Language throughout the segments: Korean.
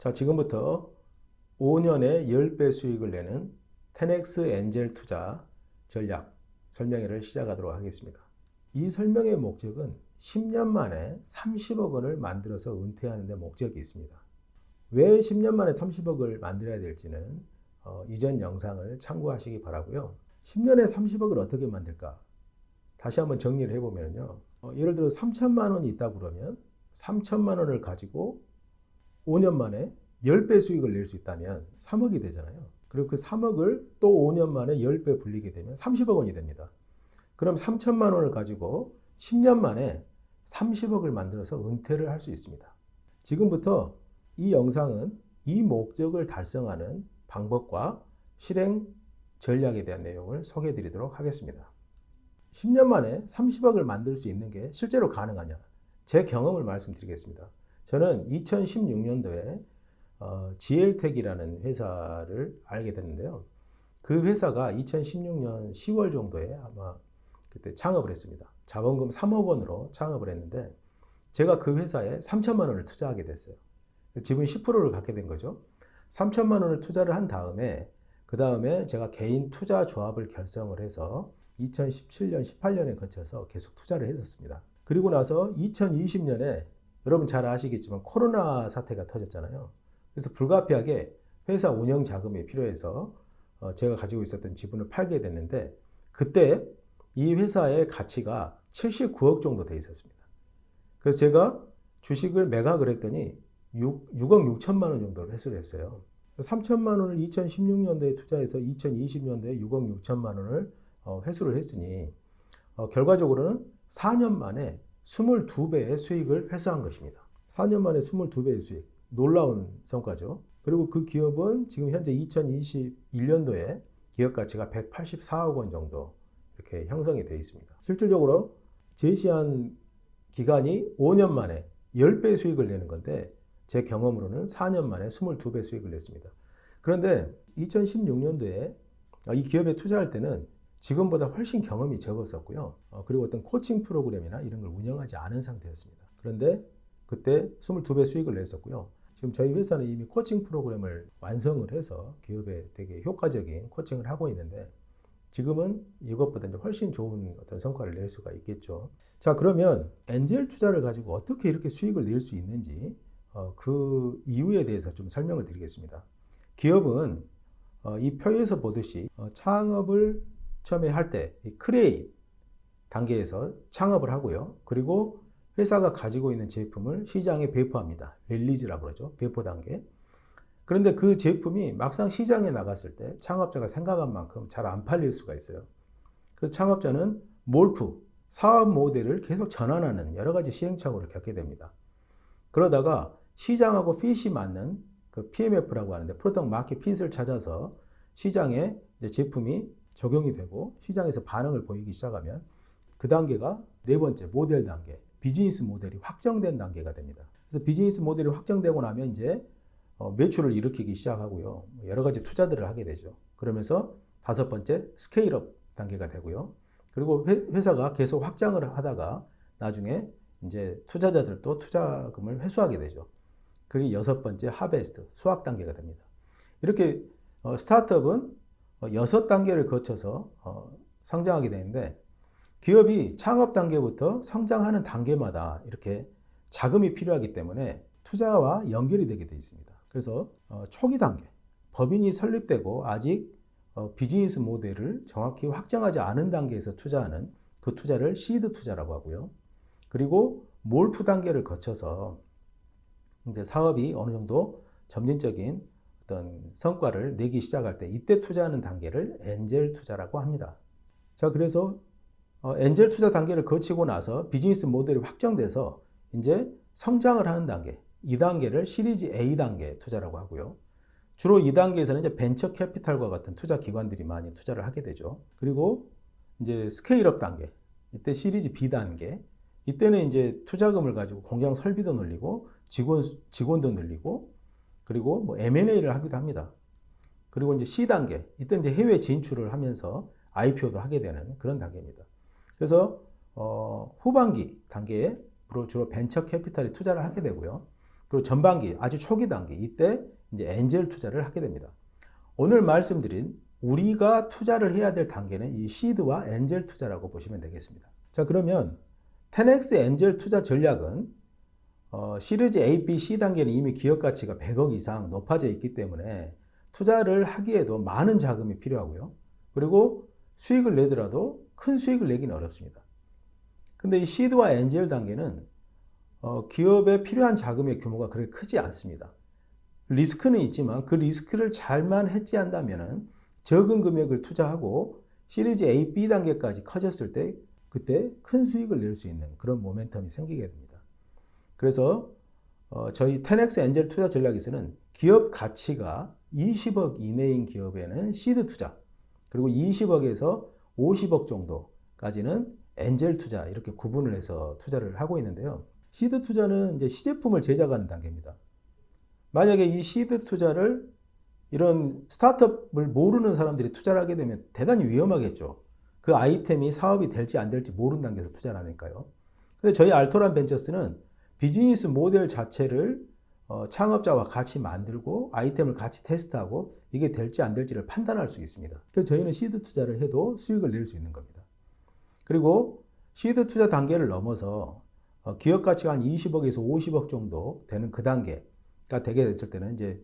자, 지금부터 5년에 10배 수익을 내는 10X 엔젤 투자 전략 설명회를 시작하도록 하겠습니다. 이 설명의 목적은 10년 만에 30억 원을 만들어서 은퇴하는 데 목적이 있습니다. 왜 10년 만에 30억을 만들어야 될지는 이전 영상을 참고하시기 바라고요. 10년에 30억을 어떻게 만들까? 다시 한번 정리를 해보면요. 예를 들어 3천만 원이 있다고 그러면 3천만 원을 가지고 5년 만에 10배 수익을 낼 수 있다면 3억이 되잖아요. 그리고 그 3억을 또 5년 만에 10배 불리게 되면 30억 원이 됩니다. 그럼 3천만 원을 가지고 10년 만에 30억을 만들어서 은퇴를 할 수 있습니다. 지금부터 이 영상은 이 목적을 달성하는 방법과 실행 전략에 대한 내용을 소개해 드리도록 하겠습니다. 10년 만에 30억을 만들 수 있는 게 실제로 가능하냐? 제 경험을 말씀드리겠습니다. 저는 2016년도에 GL텍이라는 회사를 알게 됐는데요. 그 회사가 2016년 10월 정도에 아마 그때 창업을 했습니다. 자본금 3억 원으로 창업을 했는데 제가 그 회사에 3천만 원을 투자하게 됐어요. 지분 10%를 갖게 된 거죠. 3천만 원을 투자를 한 다음에 그 다음에 제가 개인 투자 조합을 결성을 해서 2017년, 18년에 거쳐서 계속 투자를 했었습니다. 그리고 나서 2020년에 여러분 잘 아시겠지만 코로나 사태가 터졌잖아요. 그래서 불가피하게 회사 운영 자금이 필요해서 제가 가지고 있었던 지분을 팔게 됐는데 그때 이 회사의 가치가 79억 정도 돼 있었습니다. 그래서 제가 주식을 매각을 했더니 6억 6천만 원 정도를 회수를 했어요. 3천만 원을 2016년도에 투자해서 2020년도에 6억 6천만 원을 회수를 했으니 결과적으로는 4년 만에 22배의 수익을 회수한 것입니다. 4년 만에 22배의 수익. 놀라운 성과죠. 그리고 그 기업은 지금 현재 2021년도에 기업 가치가 184억 원 정도 이렇게 형성이 되어 있습니다. 실질적으로 제시한 기간이 5년 만에 10배 수익을 내는 건데 제 경험으로는 4년 만에 22배 수익을 냈습니다. 그런데 2016년도에 이 기업에 투자할 때는 지금보다 훨씬 경험이 적었었고요. 그리고 어떤 코칭 프로그램이나 이런 걸 운영하지 않은 상태였습니다. 그런데 그때 22배 수익을 냈었고요. 지금 저희 회사는 이미 코칭 프로그램을 완성을 해서 기업에 되게 효과적인 코칭을 하고 있는데 지금은 이것보다 이제 훨씬 좋은 어떤 성과를 낼 수가 있겠죠. 자, 그러면 엔젤 투자를 가지고 어떻게 이렇게 수익을 낼 수 있는지 그 이유에 대해서 좀 설명을 드리겠습니다. 기업은 이 표에서 보듯이 창업을 처음에 할 때 크리에이트 단계에서 창업을 하고요. 그리고 회사가 가지고 있는 제품을 시장에 배포합니다. 릴리즈라고 그러죠. 배포 단계. 그런데 그 제품이 막상 시장에 나갔을 때 창업자가 생각한 만큼 잘 안 팔릴 수가 있어요. 그래서 창업자는 몰프, 사업 모델을 계속 전환하는 여러 가지 시행착오를 겪게 됩니다. 그러다가 시장하고 핏이 맞는 그 PMF라고 하는데 프로덕트 마켓 핏을 찾아서 시장에 이제 제품이 적용이 되고 시장에서 반응을 보이기 시작하면 그 단계가 네 번째 모델 단계, 비즈니스 모델이 확정된 단계가 됩니다. 그래서 비즈니스 모델이 확정되고 나면 이제 매출을 일으키기 시작하고요. 여러 가지 투자들을 하게 되죠. 그러면서 다섯 번째 스케일업 단계가 되고요. 그리고 회사가 계속 확장을 하다가 나중에 이제 투자자들도 투자금을 회수하게 되죠. 그게 여섯 번째 하베스트, 수확 단계가 됩니다. 이렇게 스타트업은 6단계를 거쳐서 성장하게 되는데 기업이 창업 단계부터 성장하는 단계마다 이렇게 자금이 필요하기 때문에 투자와 연결이 되게 되어 있습니다. 그래서 초기 단계, 법인이 설립되고 아직 비즈니스 모델을 정확히 확정하지 않은 단계에서 투자하는 그 투자를 시드 투자라고 하고요. 그리고 몰프 단계를 거쳐서 이제 사업이 어느 정도 점진적인 어떤 성과를 내기 시작할 때 이때 투자하는 단계를 엔젤 투자라고 합니다. 자, 그래서 엔젤 투자 단계를 거치고 나서 비즈니스 모델이 확정돼서 이제 성장을 하는 단계, 이 단계를 시리즈 A 단계 투자라고 하고요. 주로 이 단계에서는 이제 벤처 캐피탈과 같은 투자 기관들이 많이 투자를 하게 되죠. 그리고 이제 스케일업 단계, 이때 시리즈 B 단계, 이때는 이제 투자금을 가지고 공장 설비도 늘리고 직원도 늘리고 그리고 뭐 M&A를 하기도 합니다. 그리고 이제 C 단계, 이때 이제 해외 진출을 하면서 IPO도 하게 되는 그런 단계입니다. 그래서 후반기 단계에 주로 벤처 캐피탈이 투자를 하게 되고요. 그리고 전반기, 아주 초기 단계, 이때 이제 엔젤 투자를 하게 됩니다. 오늘 말씀드린 우리가 투자를 해야 될 단계는 이 시드와 엔젤 투자라고 보시면 되겠습니다. 자, 그러면 10X 엔젤 투자 전략은 시리즈 A, B, C 단계는 이미 기업 가치가 100억 이상 높아져 있기 때문에 투자를 하기에도 많은 자금이 필요하고요. 그리고 수익을 내더라도 큰 수익을 내기는 어렵습니다. 근데 이 시드와 엔젤 단계는 기업에 필요한 자금의 규모가 그렇게 크지 않습니다. 리스크는 있지만 그 리스크를 잘만 해지한다면 적은 금액을 투자하고 시리즈 A, B 단계까지 커졌을 때 그때 큰 수익을 낼 수 있는 그런 모멘텀이 생기게 됩니다. 그래서 저희 10X 엔젤 투자 전략에서는 기업 가치가 20억 이내인 기업에는 시드 투자, 그리고 20억에서 50억 정도까지는 엔젤 투자, 이렇게 구분을 해서 투자를 하고 있는데요. 시드 투자는 이제 시제품을 제작하는 단계입니다. 만약에 이 시드 투자를 이런 스타트업을 모르는 사람들이 투자를 하게 되면 대단히 위험하겠죠. 그 아이템이 사업이 될지 안 될지 모르는 단계에서 투자를 하니까요. 근데 저희 알토란 벤처스는 비즈니스 모델 자체를 창업자와 같이 만들고 아이템을 같이 테스트하고 이게 될지 안 될지를 판단할 수 있습니다. 그래서 저희는 시드 투자를 해도 수익을 낼 수 있는 겁니다. 그리고 시드 투자 단계를 넘어서 기업 가치가 한 20억에서 50억 정도 되는 그 단계가 되게 됐을 때는 이제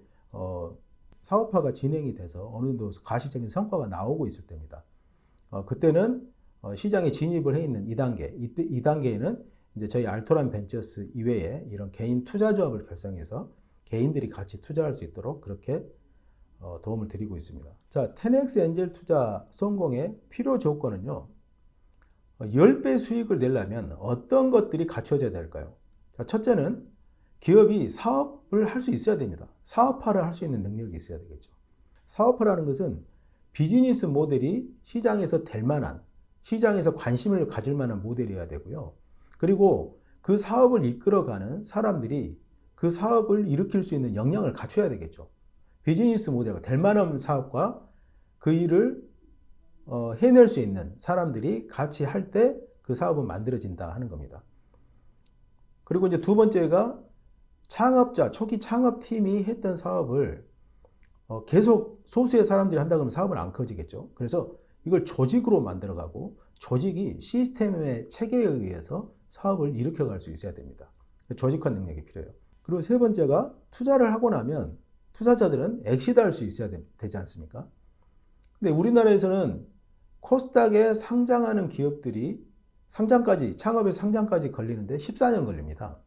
사업화가 진행이 돼서 어느 정도 가시적인 성과가 나오고 있을 때입니다. 그때는 시장에 진입을 해 있는 2단계, 이 단계에는 이제 저희 알토란 벤처스 이외에 이런 개인 투자 조합을 결성해서 개인들이 같이 투자할 수 있도록 그렇게 도움을 드리고 있습니다. 자, 10X 엔젤 투자 성공의 필요 조건은요. 10배 수익을 내려면 어떤 것들이 갖춰져야 될까요? 자, 첫째는 기업이 사업을 할 수 있어야 됩니다. 사업화를 할 수 있는 능력이 있어야 되겠죠. 사업화라는 것은 비즈니스 모델이 시장에서 될 만한, 시장에서 관심을 가질 만한 모델이어야 되고요. 그리고 그 사업을 이끌어가는 사람들이 그 사업을 일으킬 수 있는 역량을 갖춰야 되겠죠. 비즈니스 모델가 될 만한 사업과 그 일을 해낼 수 있는 사람들이 같이 할 때 그 사업은 만들어진다 하는 겁니다. 그리고 이제 두 번째가 창업자, 초기 창업팀이 했던 사업을 계속 소수의 사람들이 한다 그러면 사업은 안 커지겠죠. 그래서 이걸 조직으로 만들어가고 조직이 시스템의 체계에 의해서 사업을 일으켜갈 수 있어야 됩니다. 조직화 능력이 필요해요. 그리고 세 번째가 투자를 하고 나면 투자자들은 엑시트할 수 있어야 되지 않습니까? 근데 우리나라에서는 코스닥에 상장하는 기업들이 상장까지, 창업에서 상장까지 걸리는데 14년 걸립니다.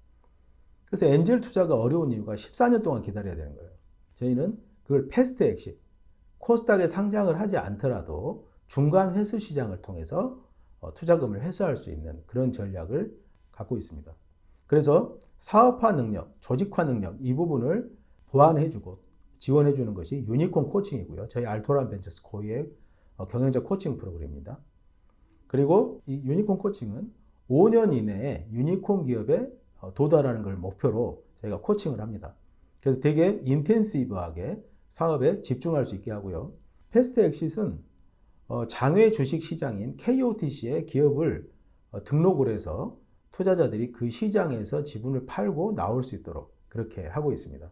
그래서 엔젤 투자가 어려운 이유가 14년 동안 기다려야 되는 거예요. 저희는 그걸 패스트 엑시트, 코스닥에 상장을 하지 않더라도 중간 회수 시장을 통해서 투자금을 회수할 수 있는 그런 전략을 갖고 있습니다. 그래서 사업화 능력, 조직화 능력 이 부분을 보완해주고 지원해주는 것이 유니콘 코칭이고요. 저희 알토란 벤처스 고유의 경영자 코칭 프로그램입니다. 그리고 이 유니콘 코칭은 5년 이내에 유니콘 기업에 도달하는 걸 목표로 저희가 코칭을 합니다. 그래서 되게 인텐시브하게 사업에 집중할 수 있게 하고요. 패스트 엑시트는 장외 주식 시장인 KOTC에 기업을 등록을 해서 투자자들이 그 시장에서 지분을 팔고 나올 수 있도록 그렇게 하고 있습니다.